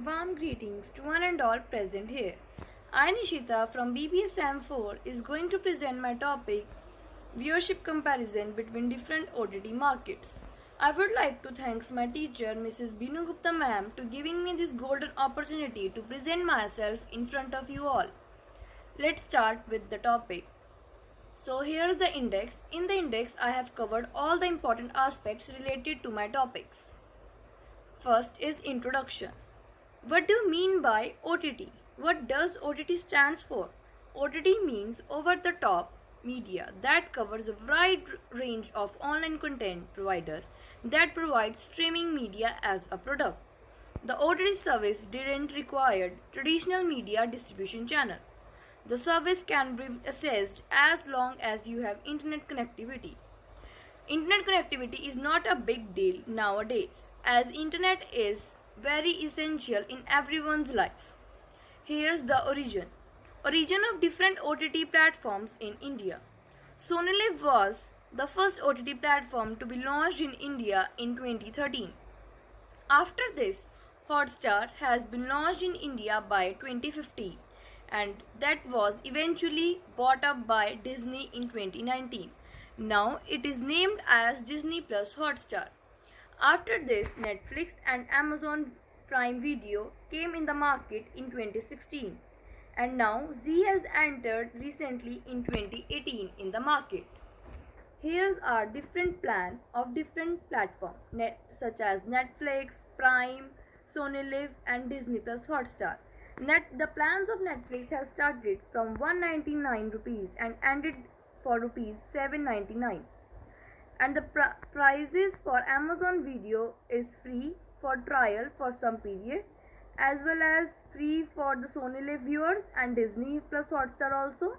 Warm greetings to one and all present here. I, Nishita from BBSM 4, is going to present my topic Viewership Comparison between different OTT markets. I would like to thank my teacher Mrs. Binu Gupta ma'am to giving me this golden opportunity to present myself in front of you all. Let's start with the topic. So here's the index. In the index I have covered all the important aspects related to my topics. First is introduction. What do you mean by OTT? What does OTT stands for? OTT means over the top media that covers a wide range of online content provider that provides streaming media as a product. The OTT service didn't require traditional media distribution channel. The service can be accessed as long as you have internet connectivity. Internet connectivity is not a big deal nowadays as internet is very essential in everyone's life. Here's the origin of different OTT platforms in India. Sonilive was the first OTT platform to be launched in India in 2013. After this, Hotstar has been launched in India by 2015 and that was eventually bought up by Disney in 2019. Now it is named as Disney Plus Hotstar. After this, Netflix and Amazon Prime Video came in the market in 2016 and now Z has entered recently in 2018 in the market. Here are different plans of different platforms such as Netflix, Prime, Sonilive and Disney Plus Hotstar. The plans of Netflix have started from 199 rupees and ended for rupees 799. And the prices for Amazon Video is free for trial for some period as well as free for the Sonilive viewers and Disney Plus Hotstar also,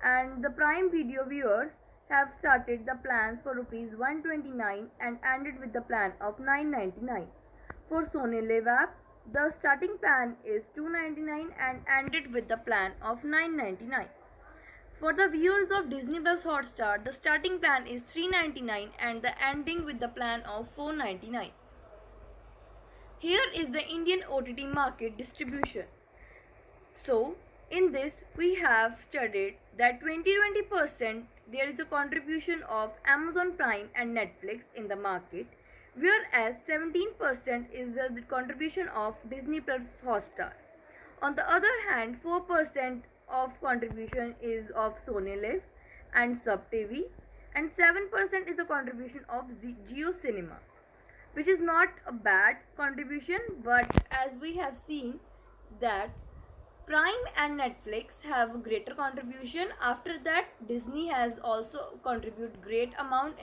and the Prime Video viewers have started the plans for rupees 129 and ended with the plan of 999. For Sonilive app, the starting plan is 299 and ended with the plan of 999. For the viewers of Disney Plus Hotstar, the starting plan is 399 and the ending with the plan of 499. Here is the Indian OTT market distribution. So, in this we have studied that 20% there is a contribution of Amazon Prime and Netflix in the market, whereas 17% is the contribution of Disney Plus Hotstar. On the other hand, 4% of contribution is of Sonilive and Sub TV and 7% is a contribution of Geo Cinema, which is not a bad contribution, but as we have seen that Prime and Netflix have greater contribution. After that, Disney has also contributed great amount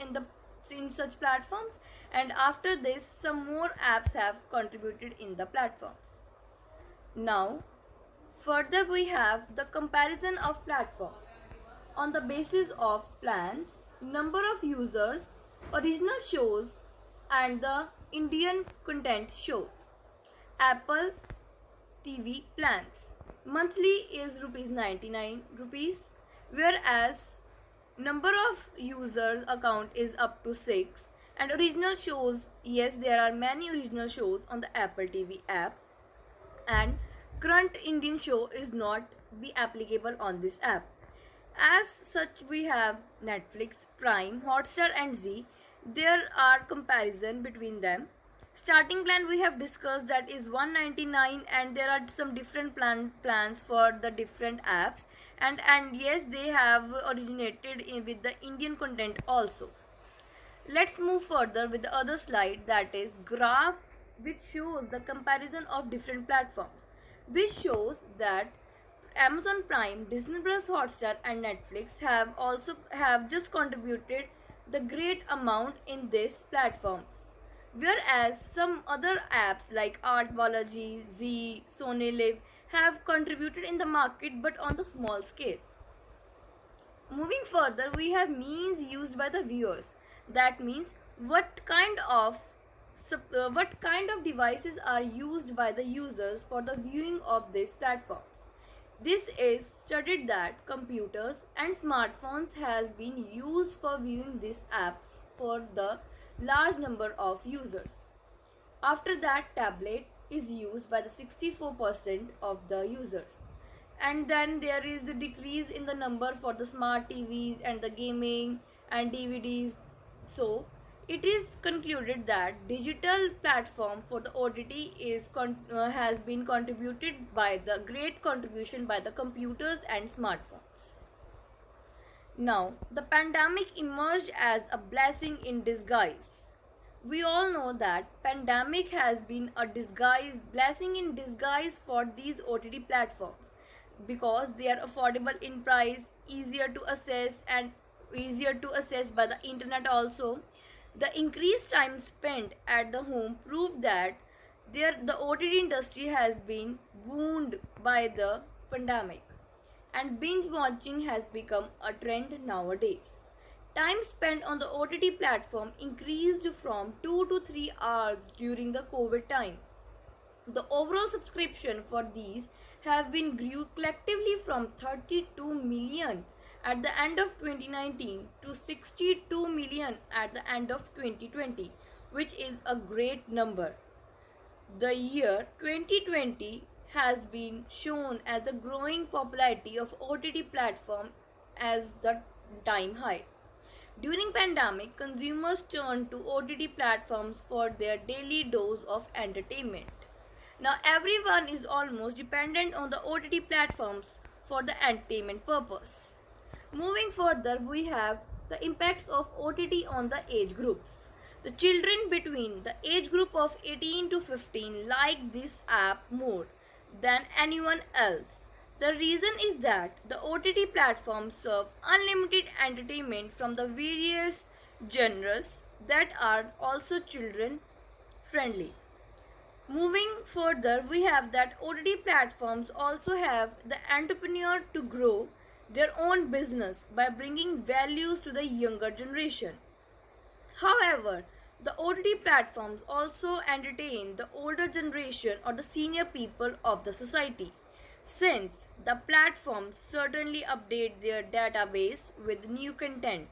in such platforms, and after this some more apps have contributed in the platforms. Now further we have the comparison of platforms on the basis of plans, number of users, original shows and the Indian content shows. Apple TV plans. Monthly is rupees 99 rupees, whereas number of users account is up to 6, and original shows, yes, there are many original shows on the Apple TV app, and current Indian show is not be applicable on this app. As such, we have Netflix, Prime, Hotstar and Z. There are comparison between them. Starting plan we have discussed that is 199 and there are some different plans for the different apps, and yes, they have originated with the Indian content also. Let's move further with the other slide, that is graph, which shows the comparison of different platforms, which shows that Amazon Prime, Disney Plus Hotstar and Netflix have just contributed the great amount in these platforms, whereas some other apps like Artbology, Z, Sonilive have contributed in the market but on the small scale. Moving further, we have means used by the viewers. That means what kind of devices are used by the users for the viewing of these platforms. This is studied that computers and smartphones has been used for viewing these apps for the large number of users. After that, tablet, is used by the 64% of the users. And then there is a decrease in the number for the smart TVs and the gaming and DVDs. So it is concluded that digital platform for the OTT has been contributed by the great contribution by the computers and smartphones. Now, the pandemic emerged as a blessing in disguise. We all know that pandemic has been a blessing in disguise for these OTT platforms because they are affordable in price, easier to access and easier to access by the internet also. The increased time spent at the home proved that the OTT industry has been boomed by the pandemic and binge watching has become a trend nowadays. Time spent on the OTT platform increased from 2 to 3 hours during the COVID time. The overall subscription for these have been grew collectively from 32 million at the end of 2019 to 62 million at the end of 2020, which is a great number. The year 2020 has been shown as a growing popularity of OTT platform as the time high. During pandemic, consumers turned to OTT platforms for their daily dose of entertainment. Now everyone is almost dependent on the OTT platforms for the entertainment purpose. Moving further, we have the impacts of OTT on the age groups. The children between the age group of 18 to 15 like this app more than anyone else. The reason is that the OTT platforms serve unlimited entertainment from the various genres that are also children friendly. Moving further, we have that OTT platforms also have the entrepreneur to grow their own business by bringing values to the younger generation. However, the OTT platforms also entertain the older generation or the senior people of the society. Since the platforms certainly update their database with new content,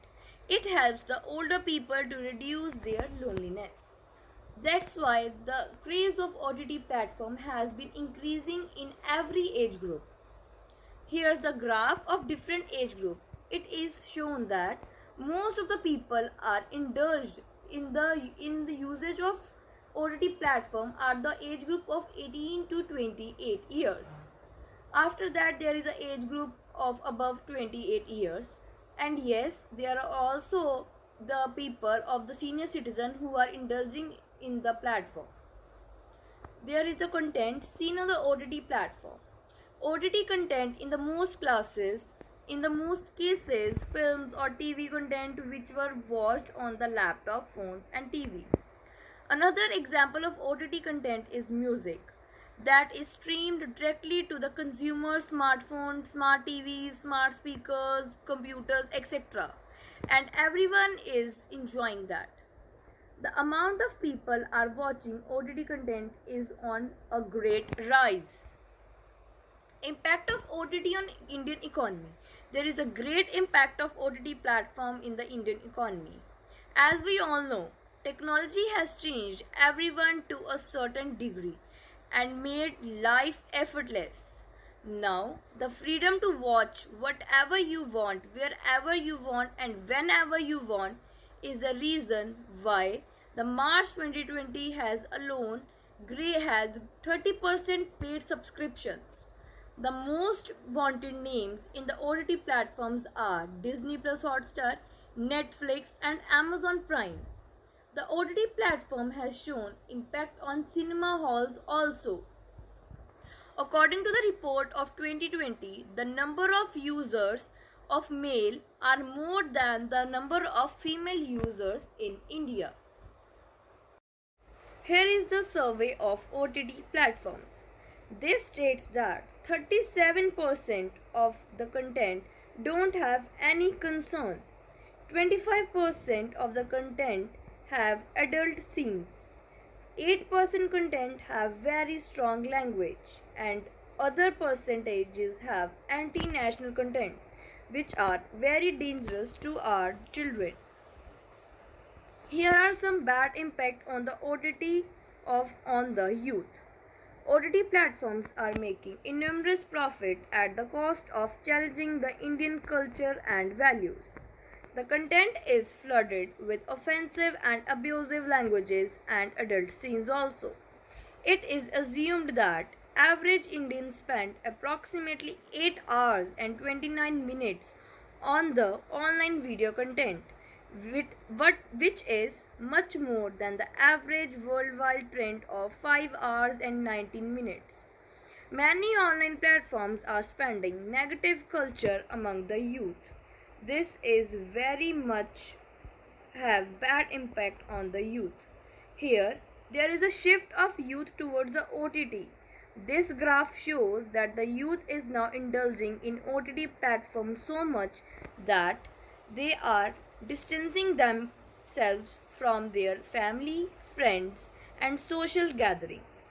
it helps the older people to reduce their loneliness. That's why the craze of OTT platform has been increasing in every age group. Here's the graph of different age group. It is shown that most of the people are indulged in the usage of OTT platform are the age group of 18 to 28 years. After that there is a age group of above 28 years, and yes, there are also the people of the senior citizen who are indulging in the platform. There is the content seen on the OTT platform. OTT content in the most cases, films or TV content which were watched on the laptop, phones and TV. Another example of OTT content is music that is streamed directly to the consumer smartphone, smart TVs, smart speakers, computers, etc. And everyone is enjoying that. The amount of people are watching OTT content is on a great rise. Impact of OTT on Indian economy. There is a great impact of OTT platform in the Indian economy. As we all know, technology has changed everyone to a certain degree and made life effortless. Now, the freedom to watch whatever you want, wherever you want, and whenever you want is the reason why the March 2020 has alone Grey has 30% paid subscriptions. The most wanted names in the OTT platforms are Disney Plus Hotstar, Netflix, and Amazon Prime. The OTT platform has shown impact on cinema halls also. According to the report of 2020, the number of users of male are more than the number of female users in India. Here is the survey of OTT platforms. This states that 37% of the content don't have any concern. 25% of the content have adult scenes. 8% content have very strong language, and other percentages have anti-national contents which are very dangerous to our children. Here are some bad impact on the OTT on the youth. OTT platforms are making enormous profit at the cost of challenging the Indian culture and values. The content is flooded with offensive and abusive languages and adult scenes also. It is assumed that average Indians spend approximately 8 hours and 29 minutes on the online video content, which is much more than the average worldwide trend of 5 hours and 19 minutes. Many online platforms are spreading negative culture among the youth. This is very much have bad impact on the youth. Here, there is a shift of youth towards the OTT. This graph shows that the youth is now indulging in OTT platforms so much that they are distancing themselves from their family, friends, and social gatherings.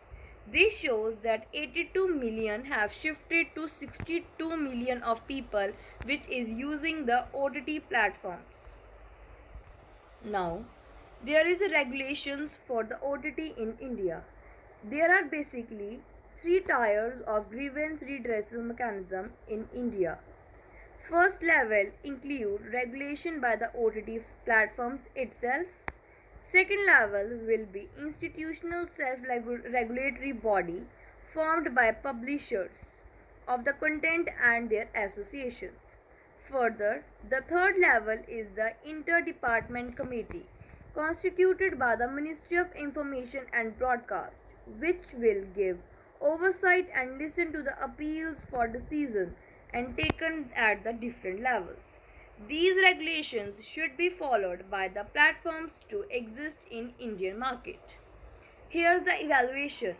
This shows that 82 million have shifted to 62 million of people which is using the OTT platforms. Now, there is a regulations for the OTT in India. There are basically three tiers of grievance redressal mechanism in India. First level include regulation by the OTT platforms itself. Second level will be institutional self-regulatory body formed by publishers of the content and their associations. Further, the third level is the Interdepartment Committee constituted by the Ministry of Information and Broadcast, which will give oversight and listen to the appeals for decision and taken at the different levels. These regulations should be followed by the platforms to exist in Indian market. Here's the evaluation.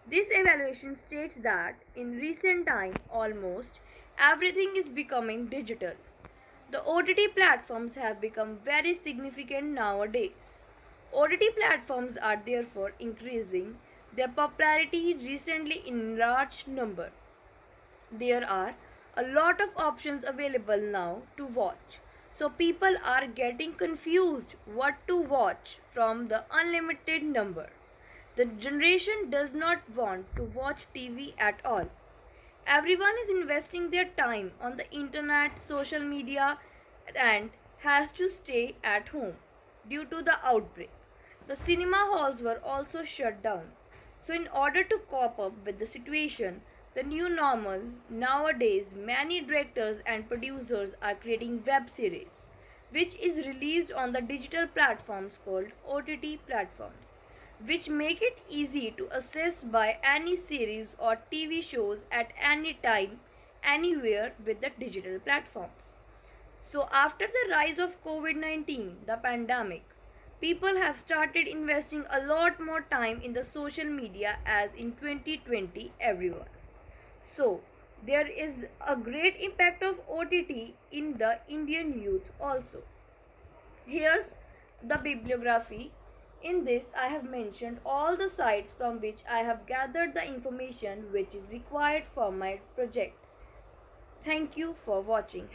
This evaluation states that in recent time almost everything is becoming digital. The OTT platforms have become very significant nowadays. OTT platforms are therefore increasing their popularity recently in large number. There are a lot of options available now to watch. So people are getting confused what to watch from the unlimited number. The generation does not want to watch TV at all. Everyone is investing their time on the internet, social media, and has to stay at home due to the outbreak. The cinema halls were also shut down. So, in order to cope up with the situation, the new normal, nowadays many directors and producers are creating web series, which is released on the digital platforms called OTT platforms, which make it easy to access by any series or TV shows at any time, anywhere with the digital platforms. So, after the rise of COVID-19, the pandemic, people have started investing a lot more time in the social media as in 2020 everyone. So, there is a great impact of OTT in the Indian youth also. Here's the bibliography. In this, I have mentioned all the sites from which I have gathered the information which is required for my project. Thank you for watching.